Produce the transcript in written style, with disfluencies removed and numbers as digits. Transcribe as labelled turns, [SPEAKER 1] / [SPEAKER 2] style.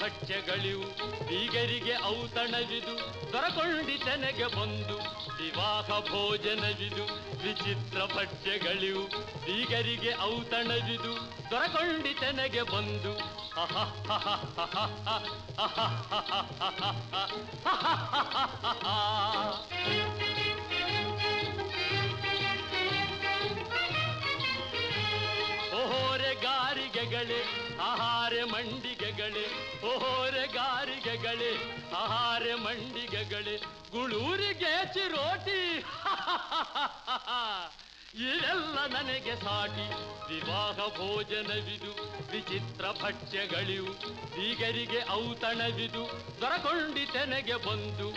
[SPEAKER 1] ಭಕ್ಷ್ಯಗಳಿವು ಬೀಗರಿಗೆ ಔತಣವಿದು ದೊರಕೊಂಡಿತನೆಗೆ ಬಂದು ವಿವಾಹ ಭೋಜನವಿದು ವಿಚಿತ್ರ ಭಕ್ಷ್ಯಗಳಿವು ಬೀಗರಿಗೆ ಔತಣವಿದು ದೊರಕೊಂಡಿತನೆಗೆ ಬಂದು ಓಹೋರೆ ಗಾರಿಗೆಗಳೇ ಆಹಾರ ಮಂಡಿಗೆಗಳೇ ಓಹೋರೆ ಗಾರಿಗೆಗಳೇ ಆಹಾರ ಮಂಡಿಗೆಗಳೇ ಗುಳೂರಿಗೆ ಚಿರೋಟಿ ಇದೆಲ್ಲ ನನಗೆ ಸಾಟಿ ವಿವಾಹ ಭೋಜನವಿದು ವಿಚಿತ್ರ ಭಕ್ಷ್ಯಗಳಿವು ಬೀಗರಿಗೆ ಔತಣವಿದು ದೊರಕೊಂಡಿತೆನೆಗೆ ಬಂದು